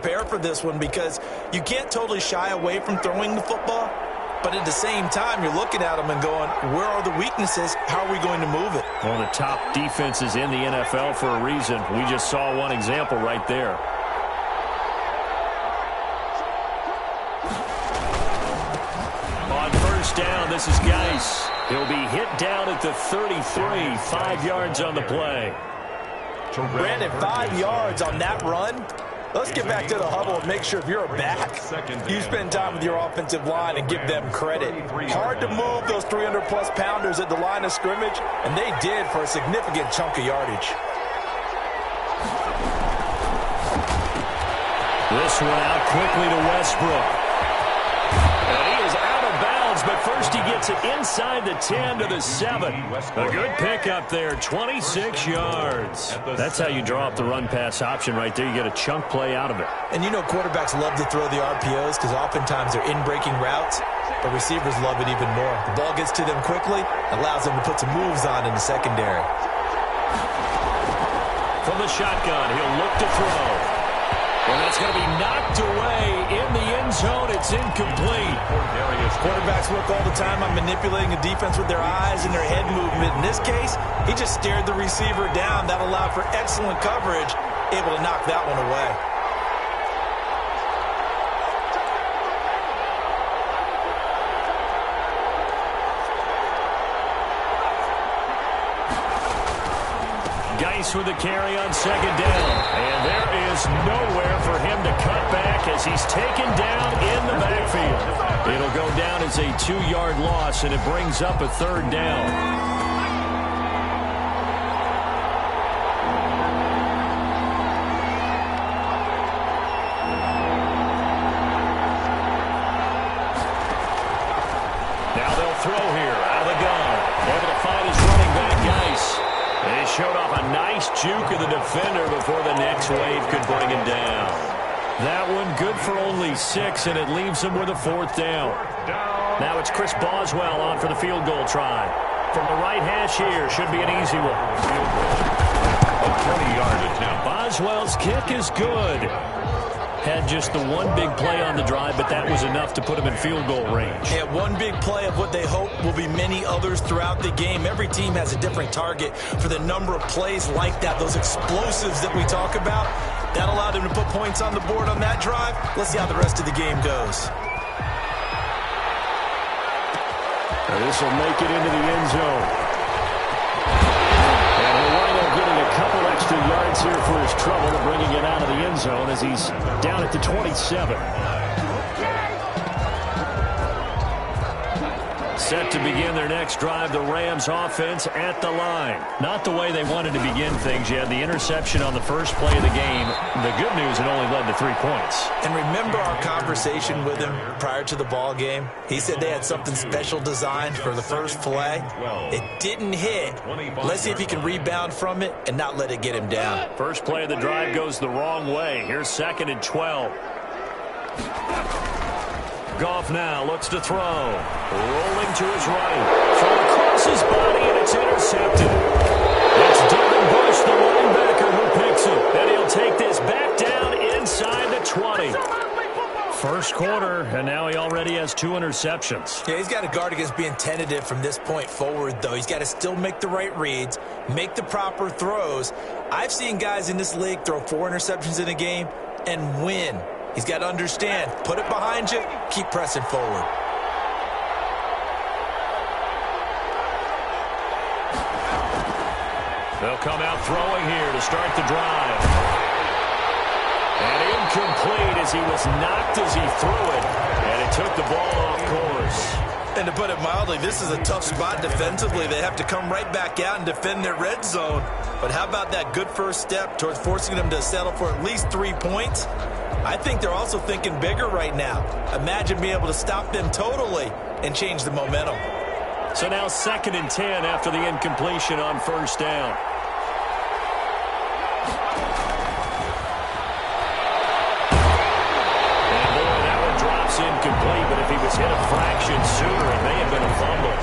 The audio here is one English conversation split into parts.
prepare for this one because you can't totally shy away from throwing the football. But at the same time, you're looking at them and going, where are the weaknesses? How are we going to move it? One of the top defenses in the NFL for a reason. We just saw one example right there. On first down, this is Geis. He'll be hit down at the 33, 5 yards on the play. Brandon, 5 yards on that run. Let's get back to the huddle and make sure if you're a back, you spend time with your offensive line and give them credit. Hard to move those 300-plus pounders at the line of scrimmage, and they did for a significant chunk of yardage. This one out quickly to Westbrook. And he is out of bounds, but first he gets it inside the 10 to the 7. A good pickup there, 26 yards. That's how you draw up the run-pass option right there. You get a chunk play out of it. And you know quarterbacks love to throw the RPOs because oftentimes they're in-breaking routes, but receivers love it even more. The ball gets to them quickly, allows them to put some moves on in the secondary. From the shotgun, he'll look to throw. And that's going to be knocked away in the end zone. It's incomplete. Quarterbacks work all the time on manipulating a defense with their eyes and their head movement. In this case, he just stared the receiver down. That allowed for excellent coverage, able to knock that one away. Geis with the carry on second down. And there is nowhere for him to cut back as he's taken down in the backfield. It'll go down as a 2-yard loss, and it brings up a third down. Showed off a nice juke of the defender before the next wave could bring him down. That one good for only 6, and it leaves him with a 4th down. Now it's Chris Boswell on for the field goal try. From the right hash here, should be an easy one. 20-yard attempt. Boswell's kick is good. Had just the one big play on the drive, but that was enough to put him in field goal range. Yeah, one big play of what they hope will be many others throughout the game. Every team has a different target for the number of plays like that, those explosives that we talk about. That allowed him to put points on the board on that drive. Let's see how the rest of the game goes. This will make it into the end zone. Getting a couple extra yards here for his trouble, bringing it out of the end zone as he's down at the 27. Set to begin their next drive, the Rams offense at the line. Not the way they wanted to begin things. You had the interception on the first play of the game. The good news, it only led to 3 points. And remember our conversation with him prior to the ball game? He said they had something special designed for the first play. It didn't hit. Let's see if he can rebound from it and not let it get him down. First play of the drive goes the wrong way. Here's 2nd and 12. Goff now looks to throw. Rolling to his right. Throw across his body, and it's intercepted. It's Devin Bush, the linebacker, who picks it. And he'll take this back down inside the 20. First quarter, and now he already has 2 interceptions. Yeah, he's got to guard against being tentative from this point forward, though. He's got to still make the right reads, make the proper throws. I've seen guys in this league throw 4 interceptions in a game and win. He's got to understand, put it behind you, keep pressing forward. They'll come out throwing here to start the drive. And incomplete as he was knocked as he threw it. And it took the ball off course. And to put it mildly, this is a tough spot defensively. They have to come right back out and defend their red zone. But how about that good first step towards forcing them to settle for at least 3 points? I think they're also thinking bigger right now. Imagine being able to stop them totally and change the momentum. So now 2nd and 10 after the incompletion on first down. And boy, that one drops incomplete, but if he was hit a fraction sooner, it may have been a fumble.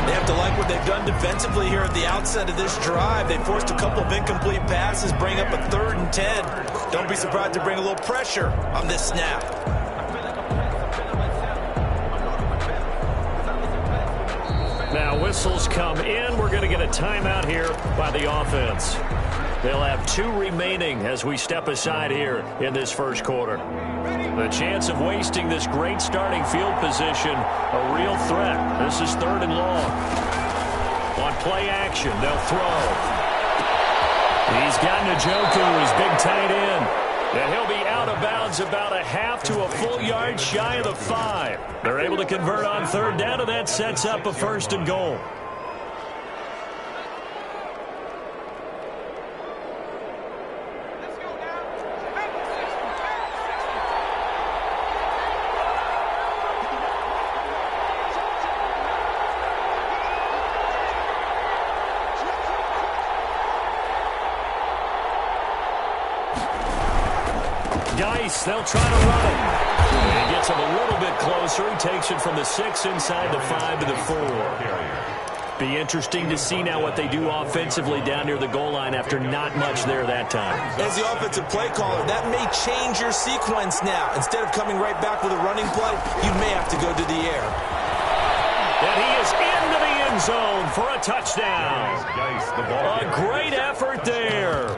They have to like what they've done defensively here at the outset of this drive. They forced a couple of incomplete passes, bring up a 3rd and 10. Don't be surprised to bring a little pressure on this snap. Now whistles come in. We're going to get a timeout here by the offense. They'll have 2 remaining as we step aside here in this first quarter. The chance of wasting this great starting field position, a real threat. This is 3rd and long. On play action, they'll throw. He's got Njoku, his big tight end. And he'll be out of bounds about a half to a full yard shy of the 5. They're able to convert on 3rd down, and that sets up a 1st and goal. They'll try to run it. And he gets him a little bit closer. He takes it from the 6 inside the 5 to the 4. Be interesting to see now what they do offensively down near the goal line after not much there that time. As the offensive play caller, that may change your sequence now. Instead of coming right back with a running play, you may have to go to the air. And he is into the end zone for a touchdown. A great effort there.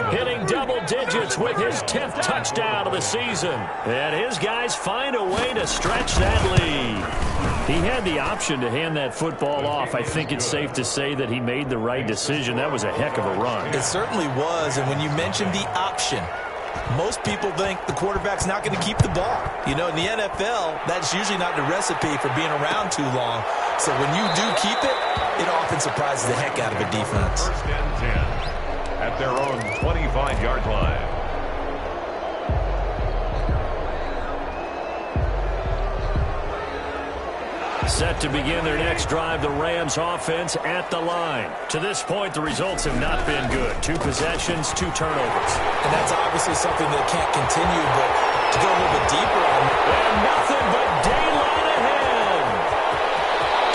Hitting double digits with his 10th touchdown of the season. And his guys find a way to stretch that lead. He had the option to hand that football off. I think it's safe to say that he made the right decision. That was a heck of a run. It certainly was. And when you mentioned the option, most people think the quarterback's not going to keep the ball. You know, in the NFL, that's usually not the recipe for being around too long. So when you do keep it, it often surprises the heck out of a defense. 1st and 10 at their own 25-yard line. Set to begin their next drive, the Rams offense at the line. To this point, the results have not been good. 2 possessions, 2 turnovers. And that's obviously something that can't continue, but to go a little bit deeper on it. And nothing but daylight ahead.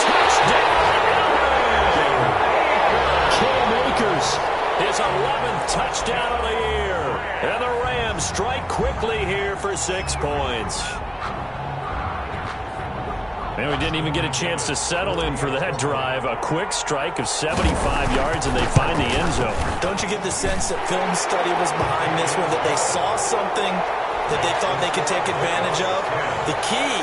Touchdown, LA! Cam Akers, his 11th touchdown of the year. And the Rams strike quickly here for 6 points. And we didn't even get a chance to settle in for that drive. A quick strike of 75 yards, and they find the end zone. Don't you get the sense that film study was behind this one, that they saw something that they thought they could take advantage of? The key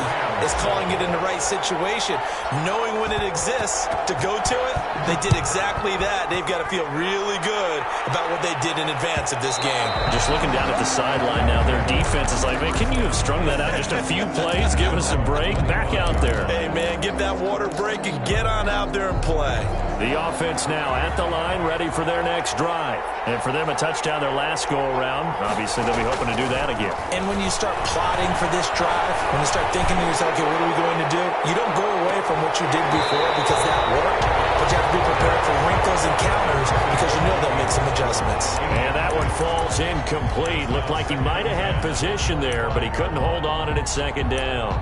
is calling it in the right situation. Knowing when it exists to go to it, they did exactly that. They've got to feel really good about what they did in advance of this game. Just looking down at the sideline now, their defense is like, man, can you have strung that out just a few plays? Give us a break. Back out there. Hey, man, give that water break and get on out there and play. The offense now at the line, ready for their next drive. And for them, a touchdown their last go-around. Obviously, they'll be hoping to do that again. And when you start plotting for this drive, when you start thinking to yourself, okay, what are we going to do? You don't go away from what you did before because that worked, but you have to be prepared for wrinkles and counters because you know they'll make some adjustments. And that one falls incomplete. Looked like he might have had position there, but he couldn't hold on and it's 2nd down.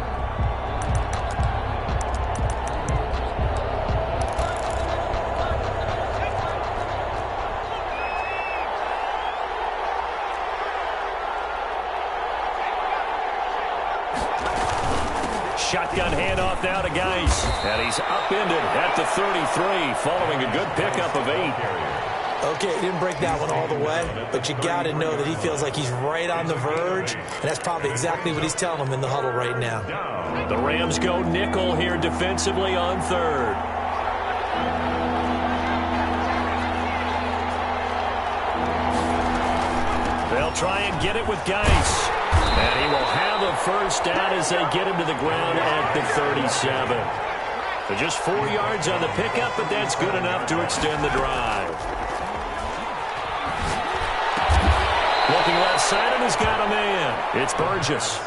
Shotgun handoff now to Geis. And he's upended at the 33 following a good pickup of 8. Okay, he didn't break that one all the way, but you got to know that he feels like he's right on the verge, and that's probably exactly what he's telling them in the huddle right now. The Rams go nickel here defensively on 3rd. They'll try and get it with Geis. And he will have a 1st down as they get him to the ground at the 37. So just 4 yards on the pickup, but that's good enough to extend the drive. Looking left side, and he's got a man. It's Burgess.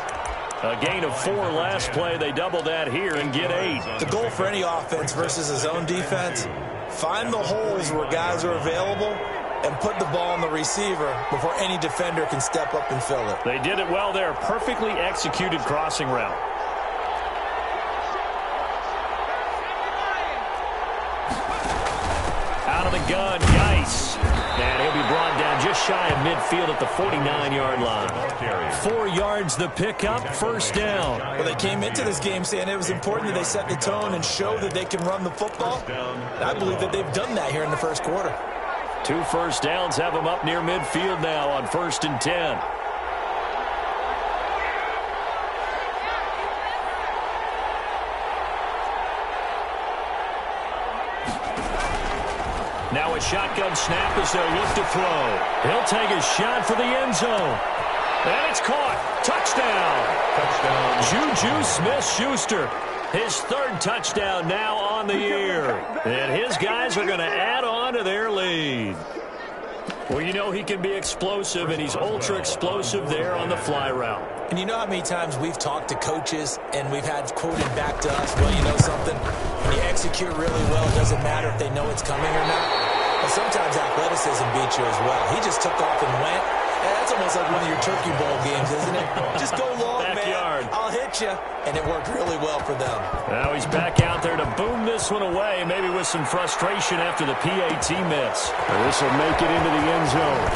A gain of 4 last play. They double that here and get 8. The goal for any offense versus a zone defense, find the holes where guys are available and put the ball on the receiver before any defender can step up and fill it. They did it well there. Perfectly executed crossing route. of the gun, Geis. And he'll be brought down just shy of midfield at the 49-yard line. 4 yards the pickup, first down. Well, they came into this game saying it was important that they set the tone and show that they can run the football. And I believe that they've done that here in the first quarter. 2 first downs have them up near midfield now on 1st and 10. Now a shotgun snap as they'll look to throw. He'll take a shot for the end zone. And it's caught. Touchdown. Juju Smith-Schuster. His 3rd touchdown now on the year. And his guys are going to add on to their lead. Well, you know he can be explosive, and he's ultra-explosive there on the fly route. And you know how many times we've talked to coaches and we've had quoted back to us, well, you know something? When you execute really well, it doesn't matter if they know it's coming or not. But sometimes athleticism beats you as well. He just took off and went. And that's almost like one of your Turkey Bowl games, isn't it? Just go long, Backyard. man. I'll hit you. And it worked really well for them. Now he's back out there to boom this one away, maybe with some frustration after the PAT miss. This will make it into the end zone.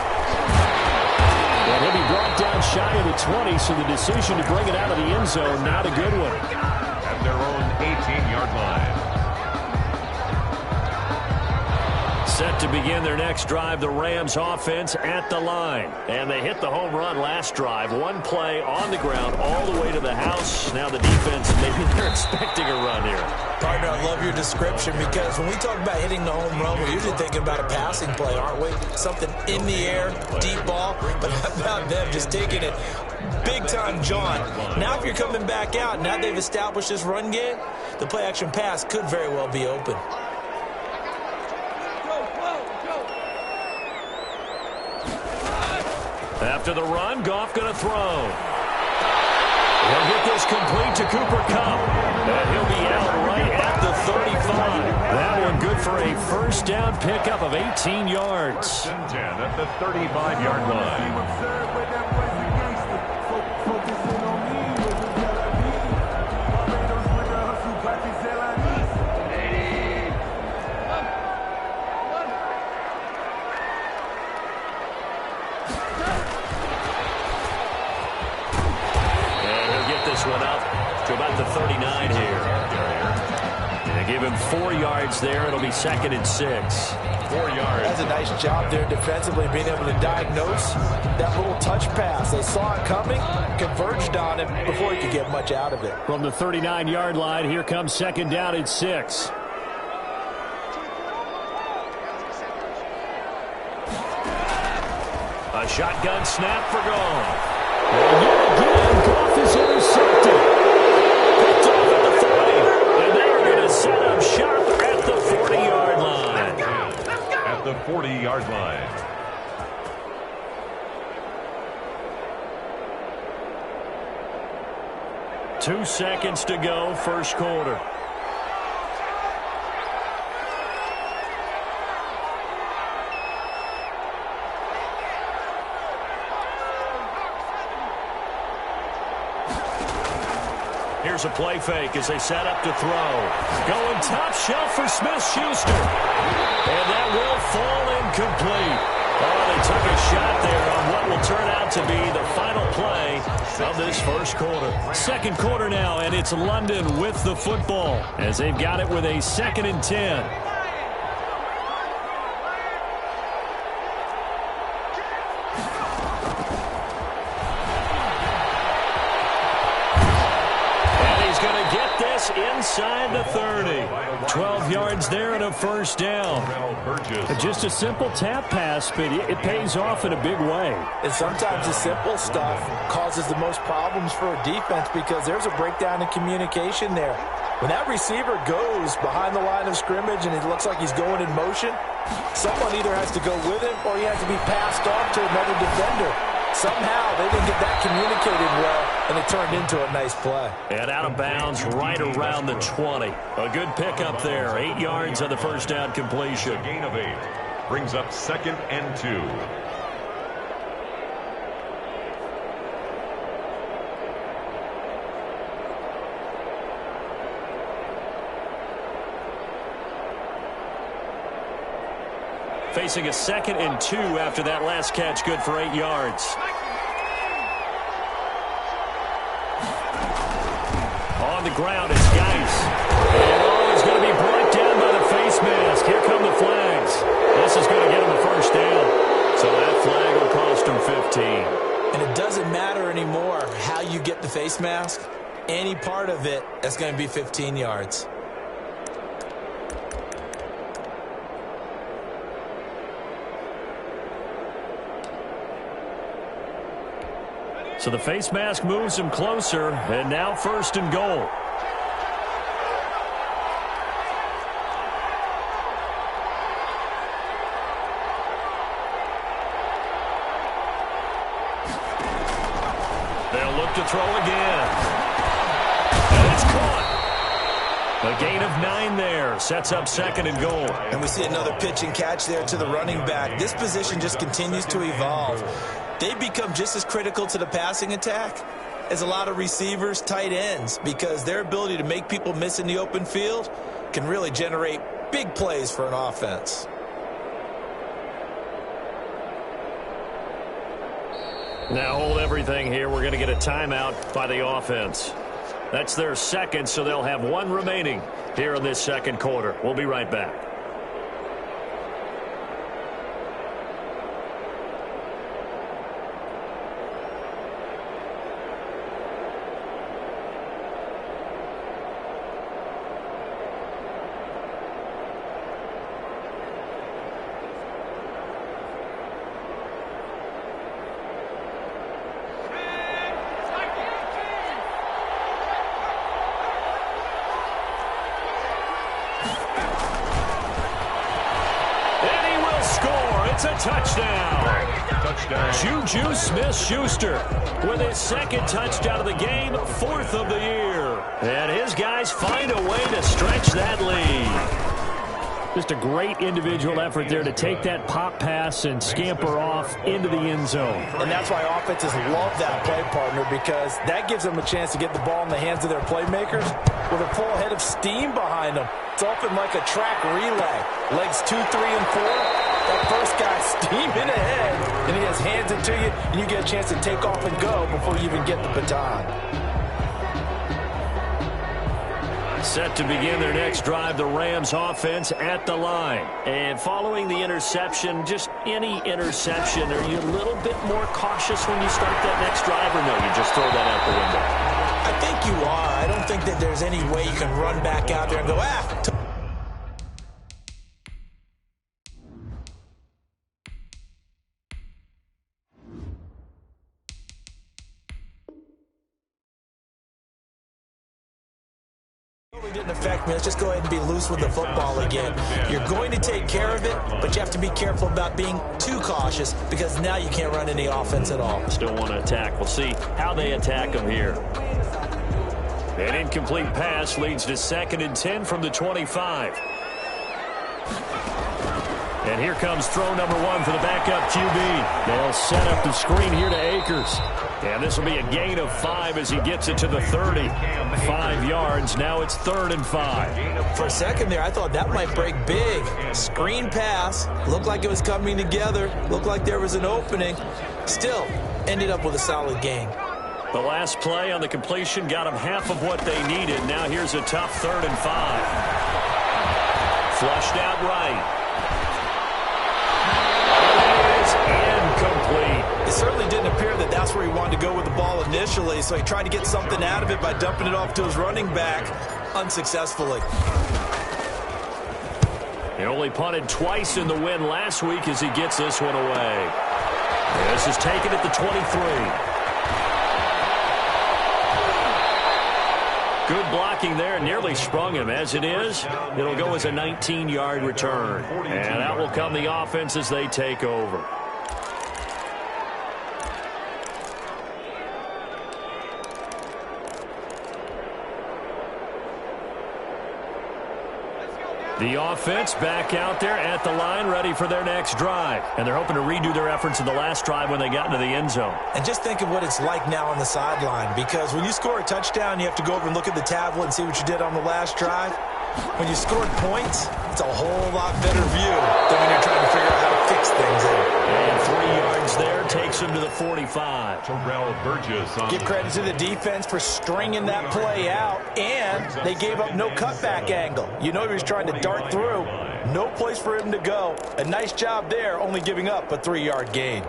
And he'll be brought down shy of the 20, so the decision to bring it out of the end zone, not a good one. At their own 18-yard line. Set to begin their next drive, the Rams offense at the line. And they hit the home run last drive. 1 play on the ground all the way to the house. Now the defense, maybe they're expecting a run here. Partner, I love your description because when we talk about hitting the home run, we're usually thinking about a passing play, aren't we? Something in the air, deep ball. But how about them just taking it big-time, John? Now if you're coming back out, now they've established this run game, the play-action pass could very well be open. After the run, Goff going to throw. He'll get this complete to Cooper Kupp. And he'll be out right at the 35. That one good for a first down pickup of 18 yards. 1st and 10 at the 35-yard line. One up to about the 39 here. And they give him 4 yards there. It'll be 2nd and 6. 4 yards. That's a nice job there defensively, being able to diagnose that little touch pass. They saw it coming, converged on it before he could get much out of it. From the 39-yard line, here comes 2nd down and 6. A shotgun snap for Goff. And yet again, Goff is intercepted. Picked off at the 40. And they're going to set up shop at the 40-yard line. At the 40-yard line. Two seconds to go, first quarter. Here's a play fake as they set up to throw. Going top shelf for Smith-Schuster. And that will fall incomplete. Oh, they took a shot there on what will turn out to be the final play of this first quarter. Second quarter now, and it's London with the football as they've got it with a 2nd and 10. Inside the 30. 12 yards there and a first down. Just a simple tap pass, but it pays off in a big way. And sometimes the simple stuff causes the most problems for a defense because there's a breakdown in communication there. When that receiver goes behind the line of scrimmage and it looks like he's going in motion, someone either has to go with him or he has to be passed off to another defender. Somehow they didn't get that communicated well, and it turned into a nice play. And out of bounds right around the 20. A good pickup there. 8 yards on the first down completion. A gain of 8. Brings up 2nd and 2. facing a 2nd and 2 after that last catch, good for 8 yards. On the ground, it's Geis. And he's going to be brought down by the face mask. Here come the flags. This is going to get him the first down. So that flag will cost him 15. And it doesn't matter anymore how you get the face mask. Any part of it, that's going to be 15 yards. So the face mask moves him closer, and now 1st and goal. They'll look to throw again. And it's caught. A gain of 9 there. Sets up 2nd and goal. And we see another pitch and catch there to the running back. This position just continues to evolve. They become just as critical to the passing attack as a lot of receivers, tight ends, because their ability to make people miss in the open field can really generate big plays for an offense. Now hold everything here. We're going to get a timeout by the offense. That's their 2nd, so they'll have 1 remaining here in this 2nd quarter. We'll be right back. It's a touchdown. Juju Smith-Schuster with his 2nd touchdown of the game, 4th of the year. And his guys find a way to stretch that lead. Just a great individual effort there to take that pop pass and scamper off into the end zone. And that's why offenses love that play partner, because that gives them a chance to get the ball in the hands of their playmakers with a full head of steam behind them. It's often like a track relay. Legs 2, 3, and 4. That first guy steaming ahead, and he has hands it to you, and you get a chance to take off and go before you even get the baton. Set to begin their next drive, the Rams offense at the line. And following the interception, just any interception, are you a little bit more cautious when you start that next drive, or no, you just throw that out the window? I think you are. I don't think that there's any way you can run back out there and go, didn't affect me. Let's just go ahead and be loose with the football again. You're going to take care of it, but you have to be careful about being too cautious, because now you can't run any offense at all. Still want to attack. We'll see how they attack them here. An incomplete pass leads to 2nd and 10 from the 25. And here comes throw number 1 for the backup QB. They'll set up the screen here to Akers. And this will be a gain of 5 as he gets it to the 30. 5 yards. Now it's 3rd and 5. For a second there, I thought that might break big. Screen pass. Looked like it was coming together. Looked like there was an opening. Still, ended up with a solid gain. The last play on the completion got them half of what they needed. Now here's a tough 3rd and 5. Flushed out right. Incomplete. It certainly didn't appear that that's where he wanted to go with the ball initially, so he tried to get something out of it by dumping it off to his running back unsuccessfully. He only punted twice in the win last week as he gets this one away. This is taken at the 23. Good blocking there, nearly sprung him. As it is, it'll go as a 19-yard return. And out will come the offense as they take over. The offense back out there at the line, ready for their next drive. And they're hoping to redo their efforts in the last drive when they got into the end zone. And just think of what it's like now on the sideline, because when you score a touchdown, you have to go over and look at the tablet and see what you did on the last drive. When you scored points, it's a whole lot better view than when you're trying to figure out how to fix things in. And 3 yards there takes him to the 45. Terrell Burgess. Give credit to the defense for stringing that play out, and they gave up no cutback angle. You know he was trying to dart through. No place for him to go. A nice job there, only giving up a 3-yard gain.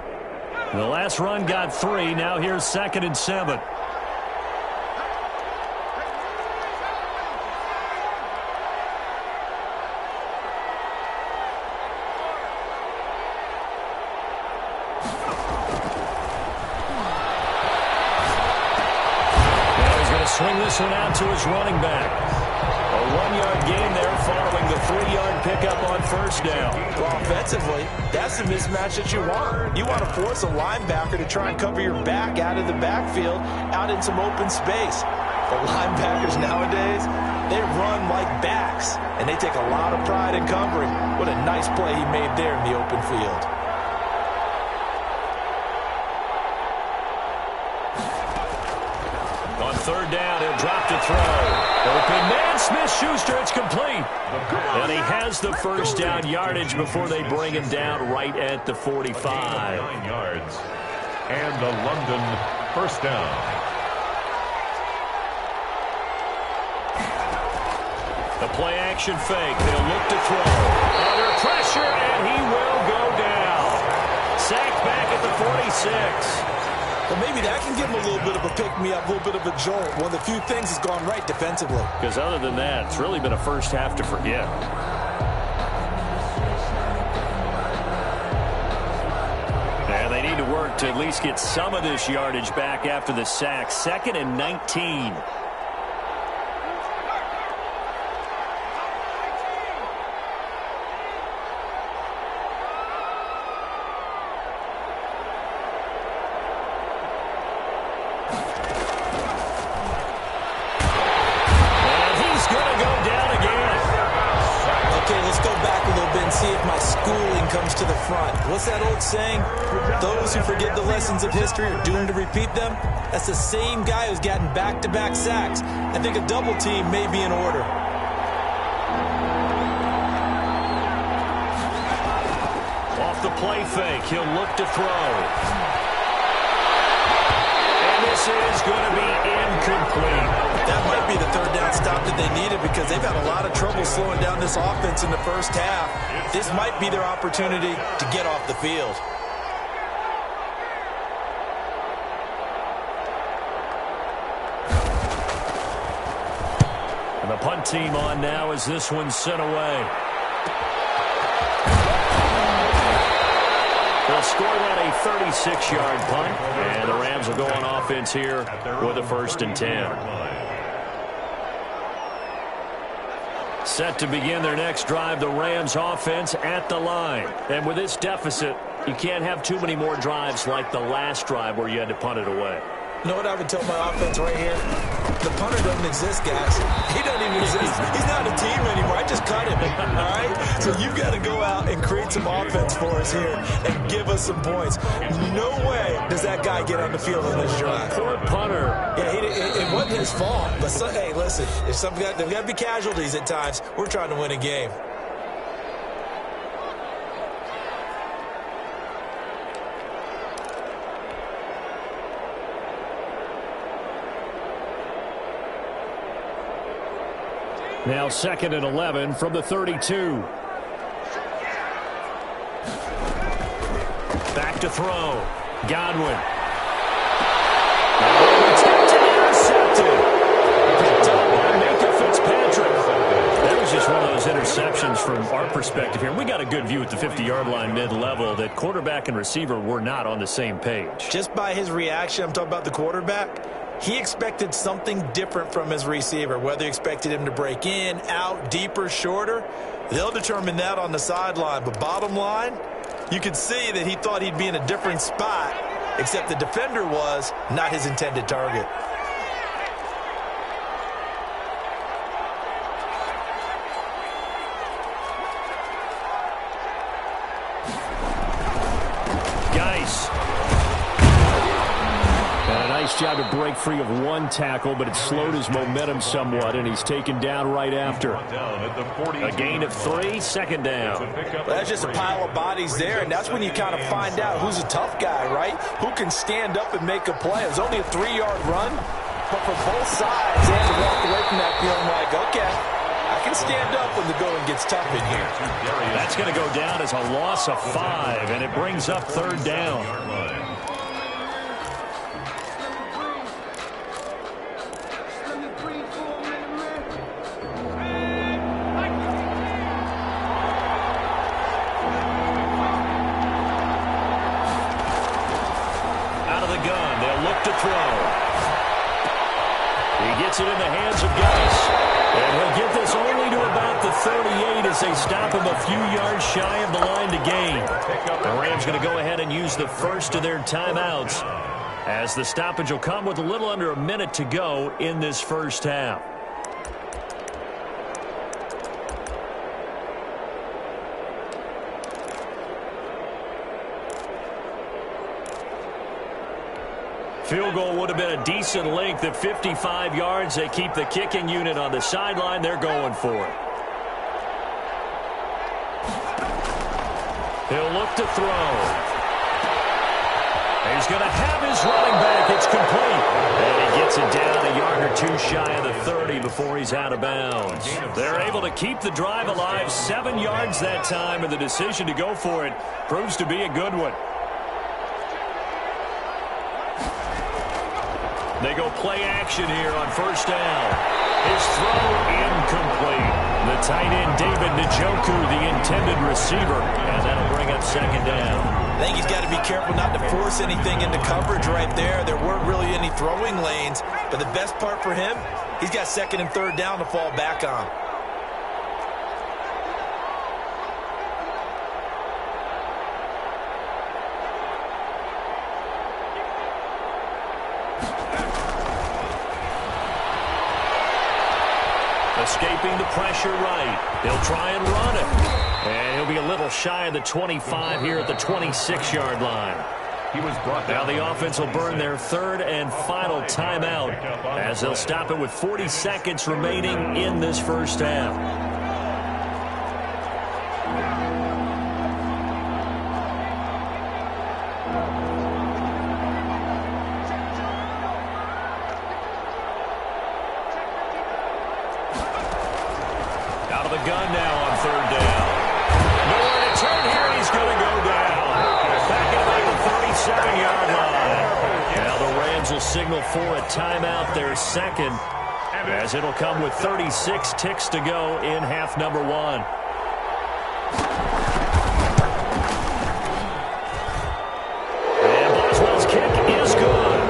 The last run got 3. Now here's 2nd and 7. Swing this one out to his running back. A 1-yard gain there following the 3-yard pickup on first down. Well, offensively, that's the mismatch that you want. You want to force a linebacker to try and cover your back out of the backfield, out in some open space. The linebackers nowadays, they run like backs, and they take a lot of pride in covering. What a nice play he made there in the open field. On 3rd down, he'll drop to throw. Open man, Smith-Schuster, it's complete. And he has the first down yardage before they bring him down right at the 45. 9 yards. And the London first down. The play action fake. They'll look to throw. Under pressure, and he will go down. Sacked back at the 46. Well, maybe that can give him a little bit of a pick-me-up, a little bit of a jolt. One of the few things has gone right defensively. Because other than that, it's really been a first half to forget. And they need to work to at least get some of this yardage back after the sack. 2nd and 19. To the front. What's that old saying? Those who forget the lessons of history are doomed to repeat them. That's the same guy who's gotten back-to-back sacks. I think a double team may be in order. Off the play fake, he'll look to throw. And this is going to be incomplete. That might be the 3rd down stop that they needed because they've had a lot of trouble slowing down this offense in the first half. This might be their opportunity to get off the field. And the punt team on now as this one's sent away. They'll score that a 36-yard punt, and the Rams will go on offense here with a 1st and 10. Set to begin their next drive, the Rams offense at the line. And with this deficit, you can't have too many more drives like the last drive where you had to punt it away. You know what I would tell my offense right here? The punter doesn't exist, guys. He doesn't even exist. He's not a team anymore. I just cut him, all right? So you've got to go out and create some offense for us here and give us some points. No way does that guy get on the field on this drive. Poor punter. Yeah, it wasn't his fault. But, hey, listen, if there's got to be casualties at times. We're trying to win a game. Now 2nd and 11 from the 32. Back to throw. Godwin. Intercepted. Picked up by Minka Fitzpatrick. That was just one of those interceptions from our perspective here. We got a good view at the 50-yard line mid-level that quarterback and receiver were not on the same page. Just by his reaction, I'm talking about the quarterback, he expected something different from his receiver, whether he expected him to break in, out, deeper, shorter. They'll determine that on the sideline. But bottom line, you could see that he thought he'd be in a different spot, except the defender was not his intended target. Nice job to break free of one tackle, but it slowed his momentum somewhat, and he's taken down right after. A gain of 3, second down. Well, that's just a pile of bodies there, and that's when you kind of find out who's a tough guy, right? Who can stand up and make a play. It was only a 3-yard run, but for both sides, they had to walk away from that feeling like, okay, I can stand up when the going gets tough in here. That's going to go down as a loss of 5, and it brings up third down. Out of the gun, they'll look to throw. He gets it in the hands of Geis. And he'll get this only to about the 38 as they stop him a few yards shy of the line to gain. The Rams going to go ahead and use the first of their timeouts as the stoppage will come with a little under a minute to go in this first half. Field goal would have been a decent length at 55 yards. They keep the kicking unit on the sideline. They're going for it. He'll look to throw. He's going to have his running back. It's complete. And he gets it down a yard or 2 shy of the 30 before he's out of bounds. They're able to keep the drive alive. 7 yards that time, and the decision to go for it proves to be a good one. They go play action here on first down. His throw incomplete. The tight end, David Njoku, the intended receiver, and that'll bring up second down. I think he's got to be careful not to force anything into coverage right there. There weren't really any throwing lanes, but the best part for him, he's got second and third down to fall back on. Escaping the pressure right. They'll try and run it. And he'll be a little shy of the 25 here at the 26-yard line. Now the offense will burn their third and final timeout as they'll stop it with 40 seconds remaining in this first half. Gun now on third down. Nowhere to turn here. He's going to go down. Back at about the 37-yard line. Now the Rams will signal for a timeout, their second, as it'll come with 36 ticks to go in half number 1. And Boswell's kick is good.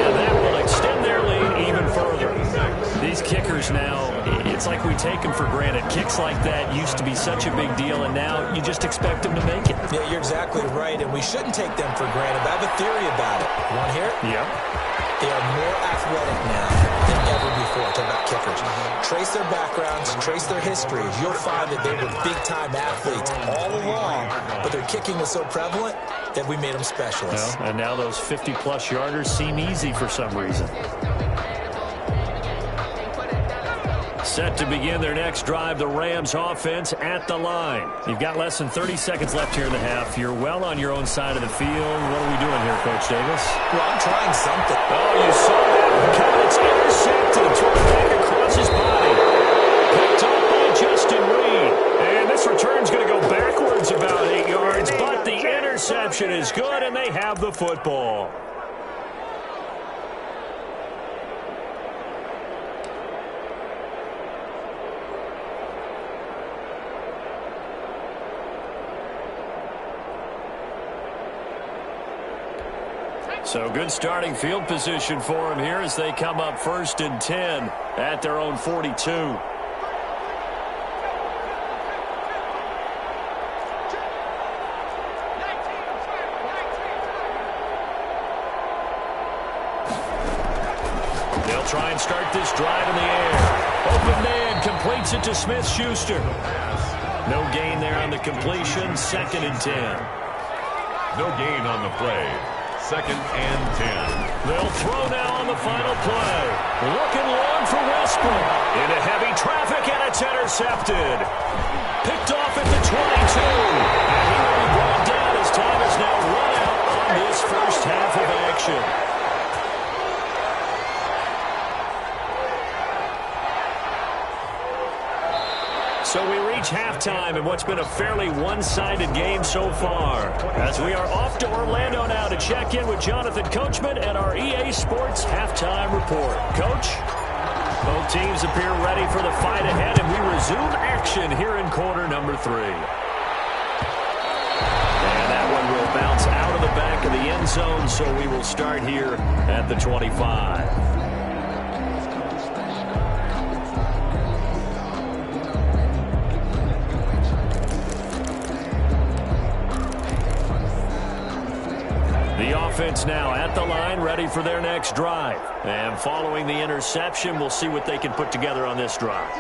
And that will extend their lead even further. These kickers now, it's like we take them for granted. Kicks like that used to be such a big deal, and now you just expect them to make it. Yeah, you're exactly right, and we shouldn't take them for granted. But I have a theory about it. You want to hear it? Yeah. They are more athletic now than ever before. Talk about kickers. Trace their backgrounds, trace their histories. You'll find that they were big-time athletes all along, but their kicking was so prevalent that we made them specialists. And now those 50-plus yarders seem easy for some reason. Set to begin their next drive, the Rams offense at the line. You've got less than 30 seconds left here in the half. You're well on your own side of the field. What are we doing here, Coach Davis? Well, I'm trying something. Oh, you saw that one. It's intercepted. Thrown back across his body. Picked up by Justin Reed. And this return's going to go backwards about 8 yards, but the interception is good, and they have the football. So good starting field position for them here as they come up 1st and 10 at their own 42. They'll try and start this drive in the air. Open man completes it to Smith-Schuster. No gain there on the completion. 2nd and 10. No gain on the play. 2nd and 10. They'll throw now on the final play. Looking long for Westbrook. Into heavy traffic, and it's intercepted. Picked off at the 22. And he will be brought down as time is now run out on this first half of action. So we reach halftime in what's been a fairly one-sided game so far. As we are off to Orlando now to check in with Jonathan Coachman and our EA Sports Halftime Report. Coach? Both teams appear ready for the fight ahead, and we resume action here in quarter number 3. And that one will bounce out of the back of the end zone, so we will start here at the 25. Offense now at the line, ready for their next drive. And following the interception, we'll see what they can put together on this drive.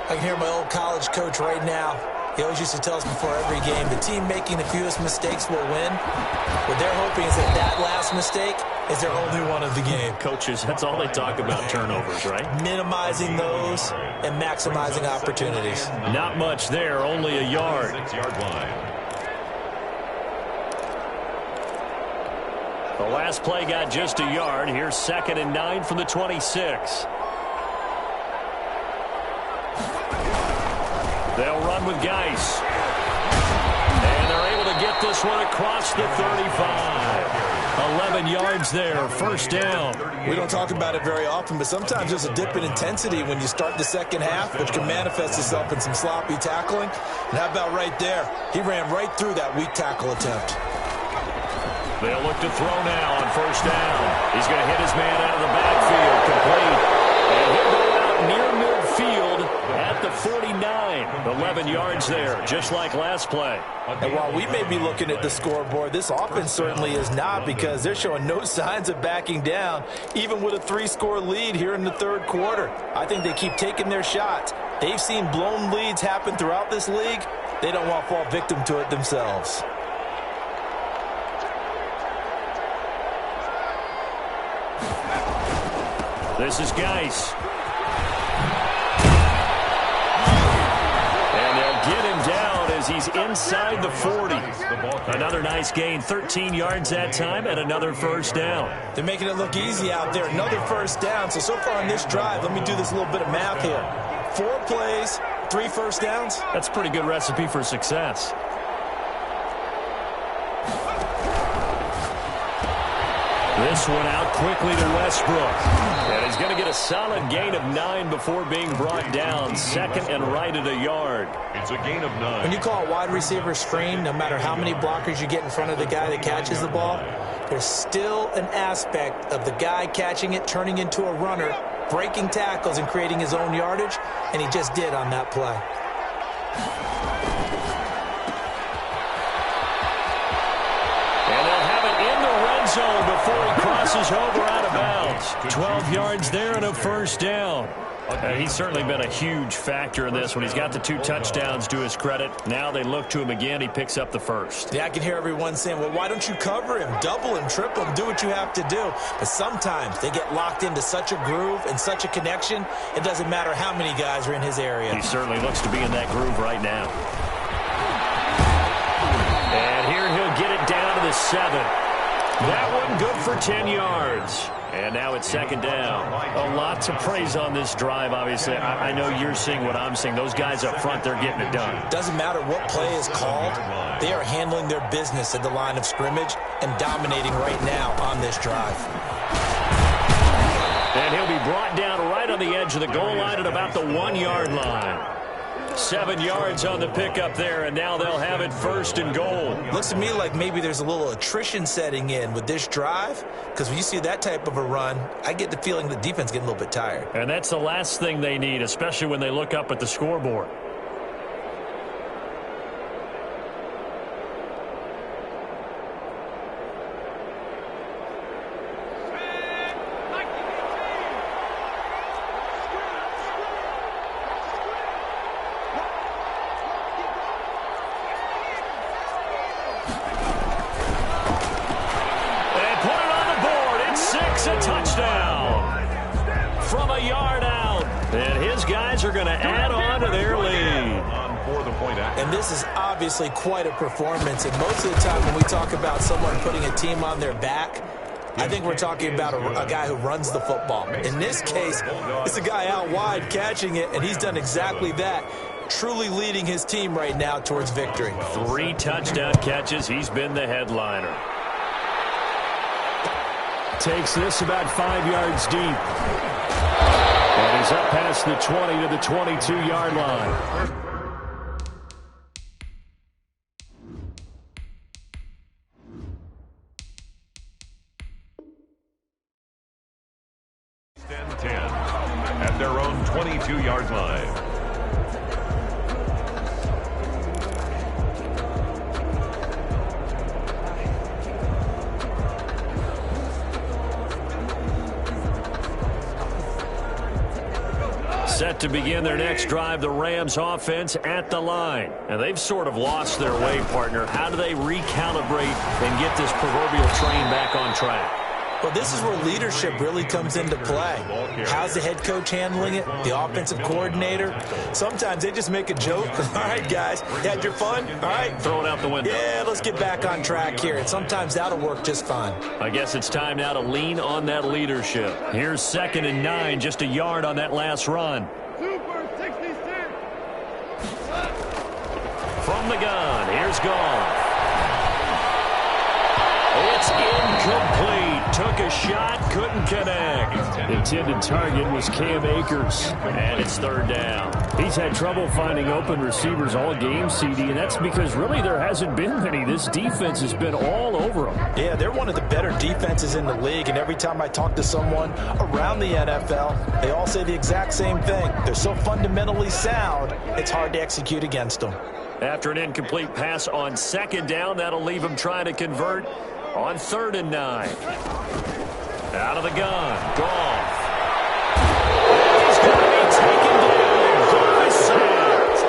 I can hear my old college coach right now. He always used to tell us before every game, the team making the fewest mistakes will win. What they're hoping is that that last mistake is their only one of the game. Coaches, that's all they talk about, turnovers, right? Minimizing those and maximizing opportunities. Not much there, only a yard. 6-yard line. The last play got just a yard. Here's 2nd and 9 from the 26. They'll run with Geis. And they're able to get this one across the 35. 11 yards there, first down. We don't talk about it very often, but sometimes there's a dip in intensity when you start the second half, which can manifest itself in some sloppy tackling. And how about right there? He ran right through that weak tackle attempt. They'll look to throw now on first down. He's going to hit his man out of the backfield, complete. And he'll go out near midfield at the 49. 11 yards there, just like last play. And while we may be looking at the scoreboard, this offense certainly is not, because they're showing no signs of backing down, even with a 3-score lead here in the third quarter. I think they keep taking their shots. They've seen blown leads happen throughout this league. They don't want to fall victim to it themselves. This is Geis. And they'll get him down as he's inside the 40. Another nice gain, 13 yards that time, and another first down. They're making it look easy out there. Another first down. So far on this drive, let me do this little bit of math here. 4 plays, 3 first downs. That's a pretty good recipe for success. This one out quickly to Westbrook. And he's going to get a solid gain of 9 before being brought down. 2nd and right at a yard. It's a gain of 9. When you call a wide receiver screen, no matter how many blockers you get in front of the guy that catches the ball, there's still an aspect of the guy catching it, turning into a runner, breaking tackles and creating his own yardage, and he just did on that play. Zone before he crosses over out of bounds. 12 yards there and a first down. He's certainly been a huge factor in this when he's got the 2 touchdowns to his credit. Now they look to him again. He picks up the first. Yeah, I can hear everyone saying, well, why don't you cover him? Double him, triple him, do what you have to do. But sometimes they get locked into such a groove and such a connection, it doesn't matter how many guys are in his area. He certainly looks to be in that groove right now. And here he'll get it down to the 7. That one good for 10 yards. And now it's 2nd down. A lot to praise on this drive, obviously. I know you're seeing what I'm seeing. Those guys up front, they're getting it done. Doesn't matter what play is called. They are handling their business at the line of scrimmage and dominating right now on this drive. And he'll be brought down right on the edge of the goal line at about the 1-yard line. 7 yards on the pickup there, and now they'll have it 1st and goal. Looks to me like maybe there's a little attrition setting in with this drive, because when you see that type of a run, I get the feeling the defense getting a little bit tired. And that's the last thing they need, especially when they look up at the scoreboard. from a yard out. And his guys are going to add on to their lead. And this is obviously quite a performance. And most of the time when we talk about someone putting a team on their back, I think we're talking about a guy who runs the football. In this case, it's a guy out wide catching it, and he's done exactly that, truly leading his team right now towards victory. 3 touchdown catches. He's been the headliner. Takes this about 5 yards deep. And he's up past the 20 to the 22-yard line. At their own 22-yard line. Set to begin their next drive, the Rams offense at the line. And they've sort of lost their way, partner. How do they recalibrate and get this proverbial train back on track? Well, this is where leadership really comes into play. How's the head coach handling it? The offensive coordinator? Sometimes they just make a joke. All right, guys, you had your fun? All right. Throw it out the window. Yeah, let's get back on track here. And sometimes that'll work just fine. I guess it's time now to lean on that leadership. Here's 2nd and 9, just a yard on that last run. From the gun, here's Goff. It's incomplete. Took a shot, couldn't connect. Intended target was Cam Akers. And it's 3rd down. He's had trouble finding open receivers all game, CD, and that's because really there hasn't been many. This defense has been all over them. Yeah, they're one of the better defenses in the league, and every time I talk to someone around the NFL, they all say the exact same thing. They're so fundamentally sound, it's hard to execute against them. After an incomplete pass on 2nd down, that'll leave them trying to convert on 3rd and 9. Out of the gun, Goff. He's going to be taken down. Goff is sacked.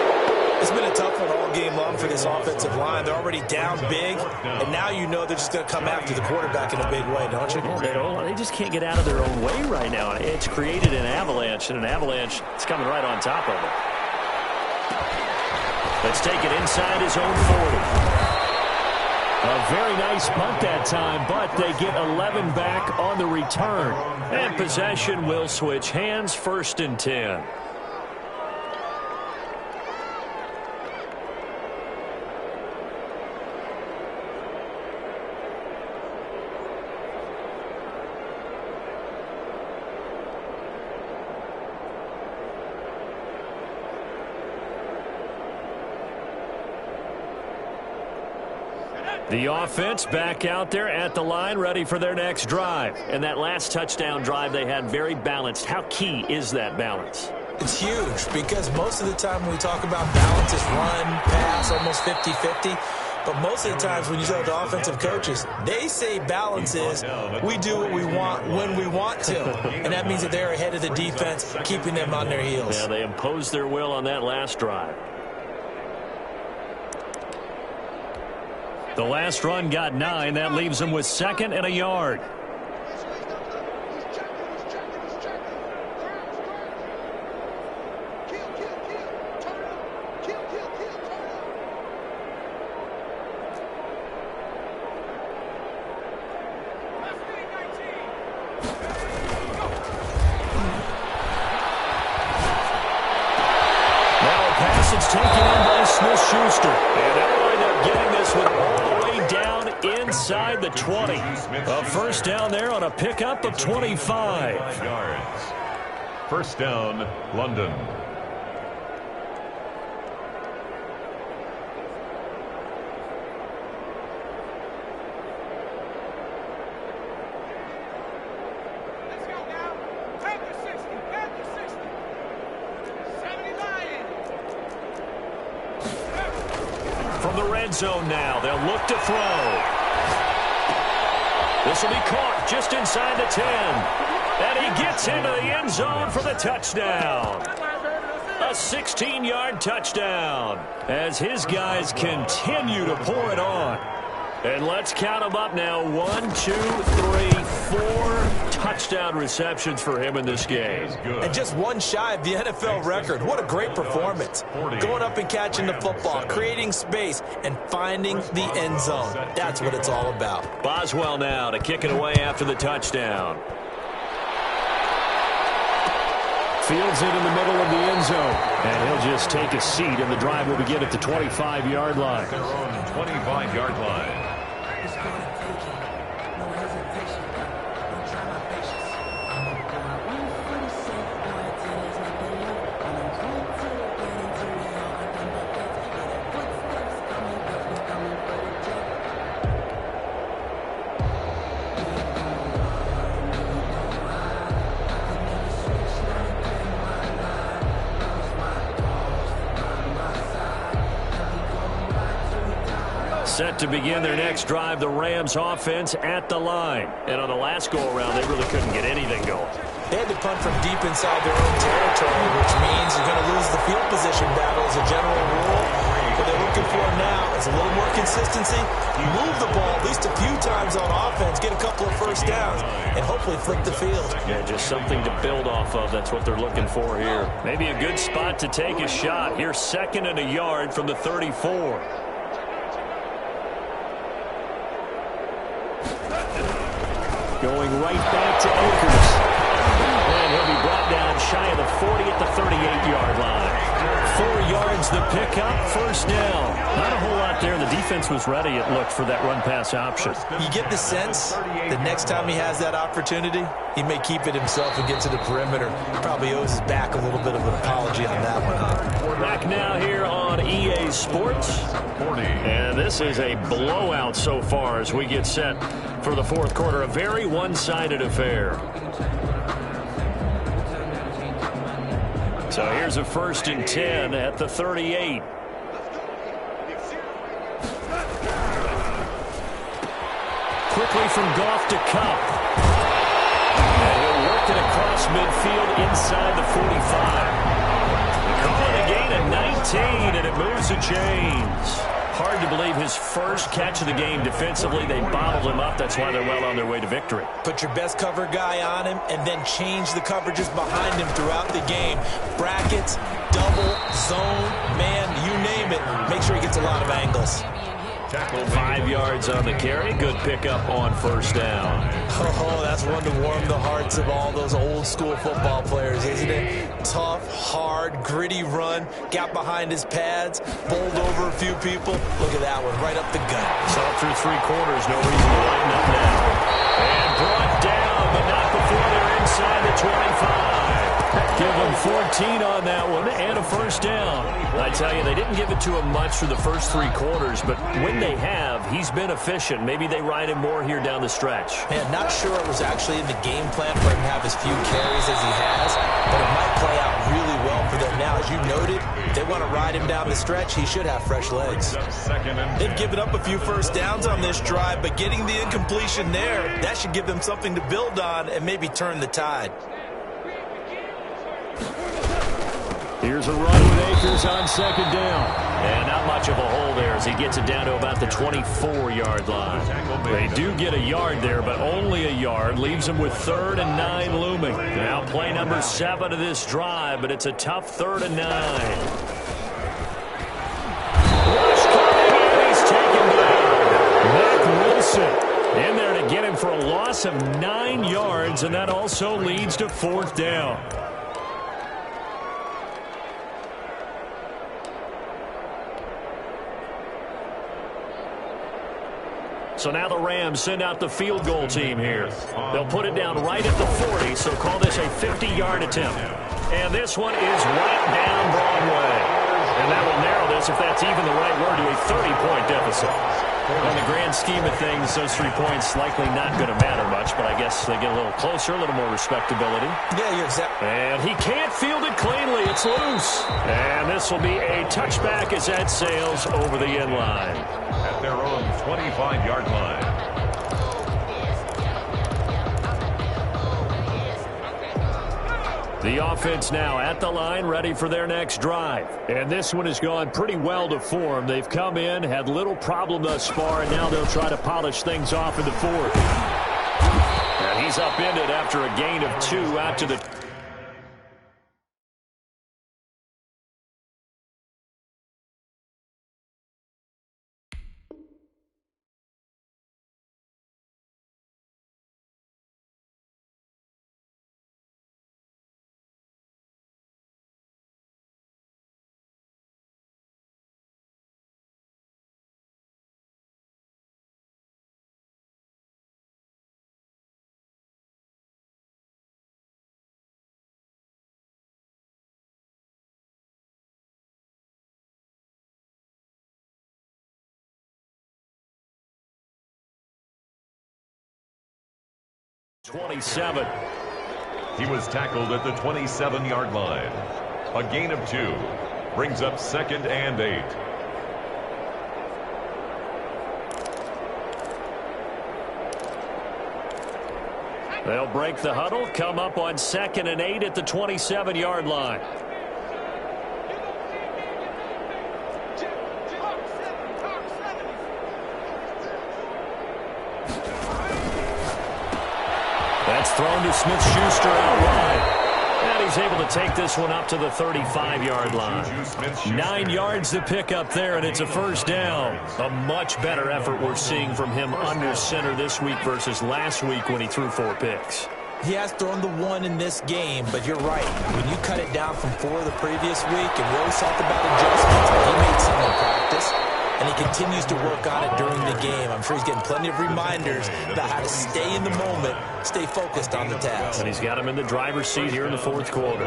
It's been a tough one all game long for this offensive line. They're already down big, and now you know they're just going to come after the quarterback in a big way, don't you? They just can't get out of their own way right now. It's created an avalanche, and an avalanche is coming right on top of it. Let's take it inside his own 40. A very nice punt that time, but they get 11 back on the return. And possession will switch hands, 1st and 10. The offense back out there at the line, ready for their next drive. And that last touchdown drive they had very balanced. How key is that balance? It's huge because most of the time when we talk about balance, it's run, pass, almost 50-50. But most of the times when you talk to offensive coaches, they say balance is we do what we want when we want to. And that means that they're ahead of the defense, keeping them on their heels. Yeah, they imposed their will on that last drive. The last run got 9. That leaves them with 2nd and a yard. Now a pass that's taken in by Smith-Schuster. And they'll wind up getting this one all the way down inside the 20. A 1st down there on a pickup of 25. Yards. 1st down, London. From the red zone now, they'll look to throw. This will be caught just inside the 10. And he gets into the end zone for the touchdown. A 16-yard touchdown as his guys continue to pour it on. And let's count them up now. 1, 2, 3, 4 touchdown receptions for him in this game. And just one shy of the NFL record. What a great performance. Going up and catching the football, creating space, and finding the end zone. That's what it's all about. Boswell now to kick it away after the touchdown. Fields it in the middle of the end zone. And he'll just take a seat, and the drive will begin at the 25-yard line. Their own 25-yard line. Set to begin their next drive, the Rams offense at the line. And on the last go-around, they really couldn't get anything going. They had to punt from deep inside their own territory, which means you're going to lose the field position battle as a general rule. What they're looking for now is a little more consistency. Move the ball at least a few times on offense, get a couple of first downs, and hopefully flip the field. Yeah, just something to build off of. That's what they're looking for here. Maybe a good spot to take a shot. Here's 2nd and a yard from the 34. Going right back to Akers. And he'll be brought down shy of the 40 at the 38-yard line. 4 yards the pickup, first down. Not a whole lot there. The defense was ready, it looked, for that run-pass option. You get the sense that next time he has that opportunity, he may keep it himself and get to the perimeter. Probably owes his back a little bit of an apology on that one. Back now here on EA Sports. 40. And this is a blowout so far as we get set for the fourth quarter. A very one-sided affair. So here's a 1st and 10 at the 38. Quickly from Goff to Cup. And he'll work it across midfield inside the 45. Calling a gain of 19, and it moves the chains. Hard to believe his first catch of the game defensively. They bottled him up. That's why they're well on their way to victory. Put your best cover guy on him and then change the coverages behind him throughout the game. Brackets, double, zone, man, you name it. Make sure he gets a lot of angles. 5 yards on the carry. Good pickup on first down. Oh, that's one to warm the hearts of all those old school football players, isn't it? Tough, hard, gritty run. Got behind his pads, bowled over a few people. Look at that one, right up the gut. Saw through 3 quarters. No reason to lighten up now. And brought down, but not before they're inside the 25. Give them 14 on that one and a first down. I tell you, they didn't give it to him much for the first 3 quarters, but when they have, he's been efficient. Maybe they ride him more here down the stretch. Man, not sure it was actually in the game plan for him to have as few carries as he has, but it might play out really well for them now. As you noted, if they want to ride him down the stretch, he should have fresh legs. They've given up a few first downs on this drive, but getting the incompletion there, that should give them something to build on and maybe turn the tide. Here's a run with Akers on 2nd down. And not much of a hole there as he gets it down to about the 24-yard line. They do get a yard there, but only a yard. Leaves them with 3rd and 9 looming. Now play number 7 of this drive, but it's a tough 3rd and 9. Rush coming, and he's taken down. Mack Wilson in there to get him for a loss of 9 yards, and that also leads to 4th down. So now the Rams send out the field goal team here. They'll put it down right at the 40, so call this a 50-yard attempt. And this one is right down Broadway. And that will narrow this, if that's even the right word, to a 30-point deficit. In the grand scheme of things, those 3 points likely not going to matter much, but I guess they get a little closer, a little more respectability. Yeah, you're exactly. And he can't field it cleanly. It's loose. And this will be a touchback as that sails over the end line. At their own 25-yard line. The offense now at the line, ready for their next drive. And this one has gone pretty well to form. They've come in, had little problem thus far, and now they'll try to polish things off in the 4th. And He's upended after a gain of 2 out to the 27. He was tackled at the 27-yard line. A gain of 2 brings up 2nd and 8. They'll break the huddle, come up on 2nd and 8 at the 27-yard line. That's thrown to Smith-Schuster out wide. And he's able to take this one up to the 35-yard line. 9 yards to pick up there, and it's a first down. A much better effort we're seeing from him under center this week versus last week when he threw 4 picks. He has thrown the 1 in this game, but you're right. When you cut it down from 4 the previous week, and we always talked about adjustments, but he made some in practice, and he continues to work on it during the game. I'm sure he's getting plenty of reminders about how to stay in the moment, stay focused on the task. And he's got him in the driver's seat here in the 4th quarter.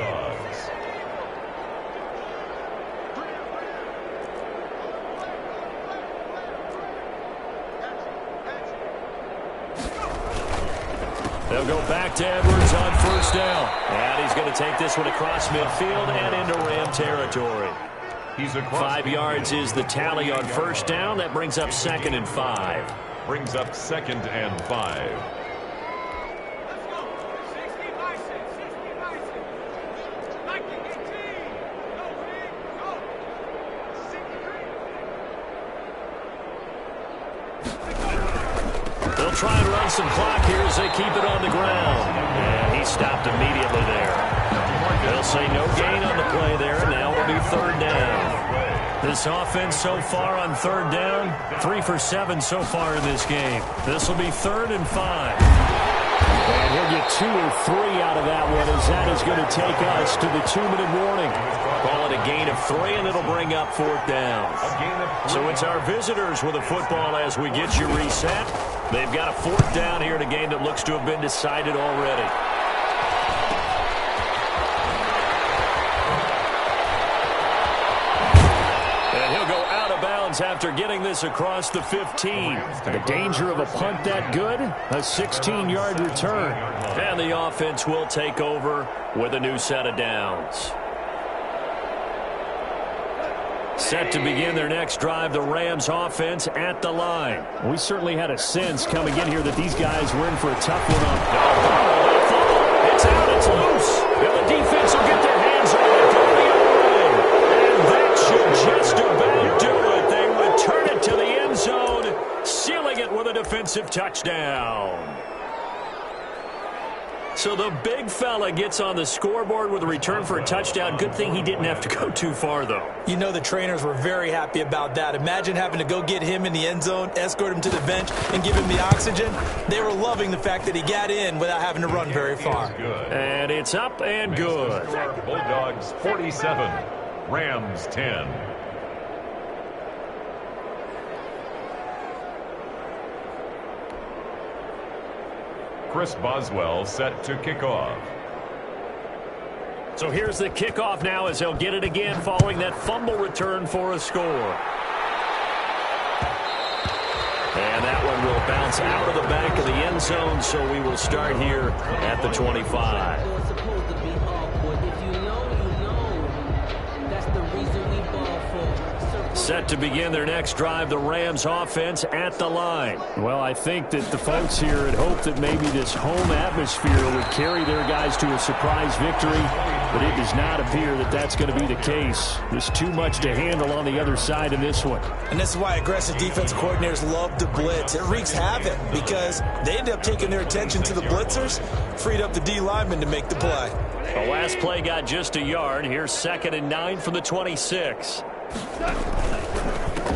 They'll go back to Edwards on first down. And he's going to take this one across midfield and into Ram territory. 5 yards is the tally on first down. That brings up 2nd and 5. Brings up 2nd and 5. They'll try and run some clock here as they keep it on the ground. And he stopped immediately there. They'll say no gain on the play there. Now it'll be 3rd down. This offense so far on 3rd down, 3 for 7 so far in this game. This will be 3rd and 5. And he'll get 2 or 3 out of that one as that is going to take us to the 2-minute warning. Call it a gain of 3, and it'll bring up 4th down. So it's our visitors with a football as we get you reset. They've got a 4th down here in a game that looks to have been decided already. After getting this across the 15. The danger of a punt that good? A 16-yard return. And the offense will take over with a new set of downs. Set to begin their next drive, the Rams offense at the line. We certainly had a sense coming in here that these guys were in for a tough one on. It's out, it's loose. And the defense will get their hands on it going the other way. And that should just about do it. Turn it to the end zone, sealing it with a defensive touchdown. So the big fella gets on the scoreboard with a return for a touchdown. Good thing he didn't have to go too far, though. You know the trainers were very happy about that. Imagine having to go get him in the end zone, escort him to the bench, and give him the oxygen. They were loving the fact that he got in without having to run very far. And it's up and good. Bulldogs 47, Rams 10. Chris Boswell set to kick off. So here's the kickoff now as they'll get it again following that fumble return for a score. And that one will bounce out of the back of the end zone, so we will start here at the 25. Set to begin their next drive, the Rams offense at the line. Well, I think that the folks here had hoped that maybe this home atmosphere would carry their guys to a surprise victory. but it does not appear that that's going to be the case. There's too much to handle on the other side in this one. And this is why aggressive defensive coordinators love to blitz. It wreaks havoc because they end up taking their attention to the blitzers, freed up the D lineman to make the play. The last play got just a yard. Here's 2nd and 9 from the 26.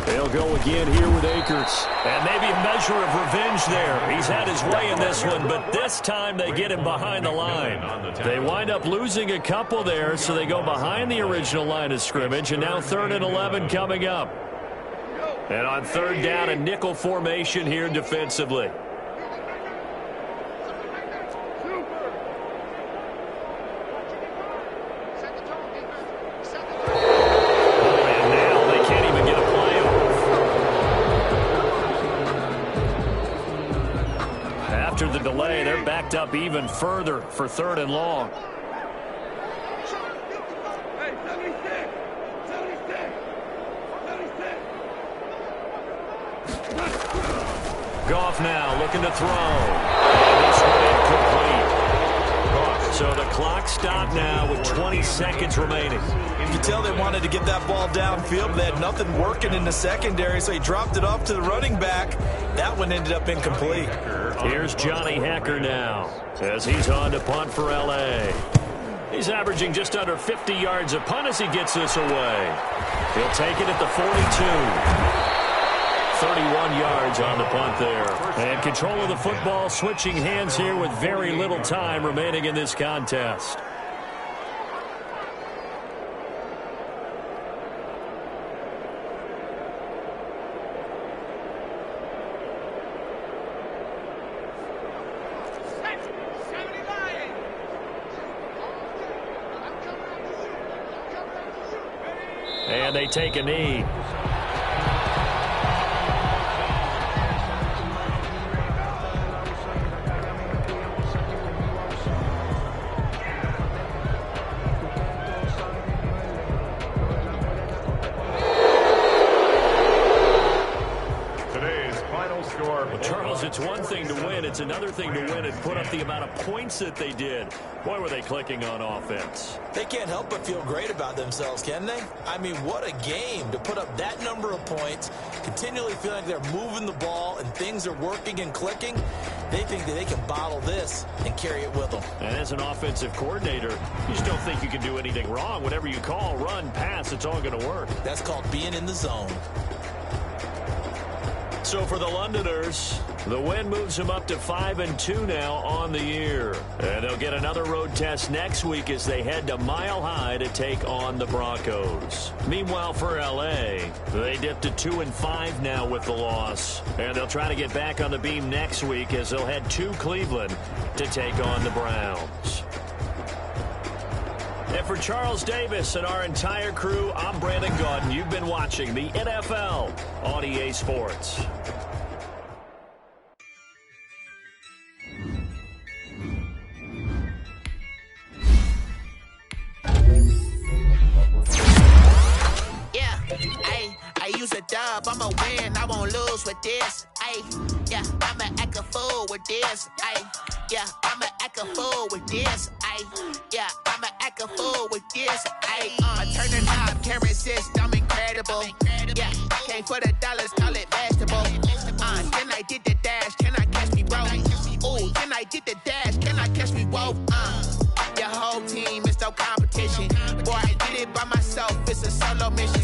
They'll go again here with Akers. And maybe a measure of revenge there. He's had his way in this one, but this time they get him behind the line. They wind up losing a couple there, so they go behind the original line of scrimmage, and now 3rd and 11 coming up. And on 3rd down, a nickel formation here defensively. After the delay, they're backed up even further for 3rd and long. Goff now looking to throw. And this one incomplete. So the clock stopped now with 20 seconds remaining. You can tell they wanted to get that ball downfield. They had nothing working in the secondary, so he dropped it off to the running back. That one ended up incomplete. Here's Johnny Hacker now as he's on to punt for L.A. He's averaging just under 50 yards a punt as he gets this away. He'll take it at the 42. 31 yards on the punt there. And control of the football, switching hands here with very little time remaining in this contest. And they take a knee. It's one thing to win. It's another thing to win and put up the amount of points that they did. Boy, were they clicking on offense. They can't help but feel great about themselves, can they? I mean, what a game to put up that number of points, continually feeling like they're moving the ball and things are working and clicking. They think that they can bottle this and carry it with them. And as an offensive coordinator, you just don't think you can do anything wrong. Whatever you call, run, pass, it's all going to work. That's called being in the zone. So for the Londoners, the win moves them up to 5-2 now on the year. And they'll get another road test next week as they head to Mile High to take on the Broncos. Meanwhile, for L.A., they dipped to 2-5 now with the loss. And they'll try to get back on the beam next week as they'll head to Cleveland to take on the Browns. And for Charles Davis and our entire crew, I'm Brandon Gaudin. You've been watching the NFL on EA Sports. I use a dub, I'ma win, I won't lose with this. Yeah, I'ma act a fool with this. Yeah, I'ma act a fool with this. Yeah, I'ma act a fool with this. I turn the knob, can't resist, I'm incredible. Yeah, came for the dollars, call it vegetable. Then I did the dash, can I catch me, bro? Ooh, then I did the dash, can I catch me, whoa? Your whole team is no competition. Boy, I did it by myself, it's a solo mission.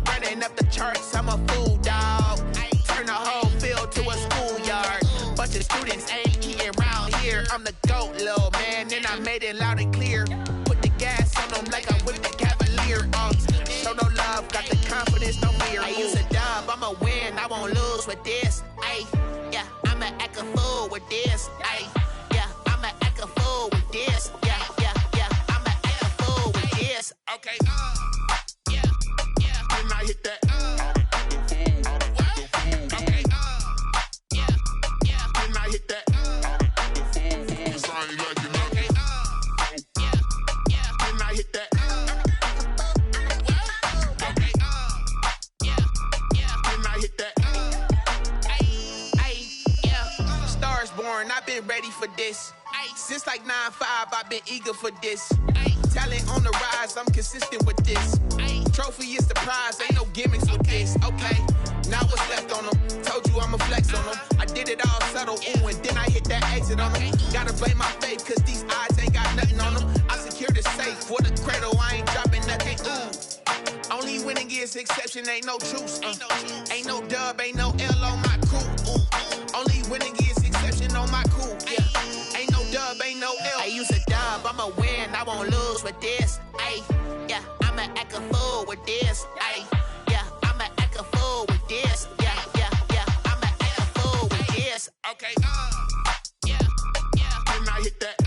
Running up the charts, I'm a fool, dog. Turn the whole field to a schoolyard. Bunch of students ain't eating round here. I'm the GOAT, little man, and I made it loud and clear. Put the gas on them like I'm with the Cavalier. Show no love, got the confidence, no fear. I use a dub, I'ma win, I won't lose with this. Yeah, I'ma act a fool with this. Yeah, I'ma act a fool with this. Yeah, I'ma act a fool with this. Okay. When I hit that, when I hit that, cause I ain't like it nothing. When I hit that, when I hit that, Stars born, I've been ready for this. Since like 9-5, I've been eager for this. Talent on the rise, I'm consistent with this. Trophy is the prize, ain't no gimmicks with this. Okay, now what's left on them? Told you I'ma flex on them. I did it all subtle, ooh, and then I hit that exit on them. Gotta blame my faith, cause these odds ain't got nothing on them. I secured the safe for the cradle, I ain't dropping nothing, ooh. Only winning is exception, ain't no truce. Ain't no dub, ain't no L on my crew. Ooh. Only winning is exception on my crew. Yeah. Ain't no dub, ain't no L. I use a dub, I'ma win, I won't lose with this. Ay, yeah, I'ma act a fool with this. Ay, yeah, I'ma act a fool with this. Yeah, yeah, yeah, I'ma act a fool with this. Okay, yeah, yeah. Then I hit that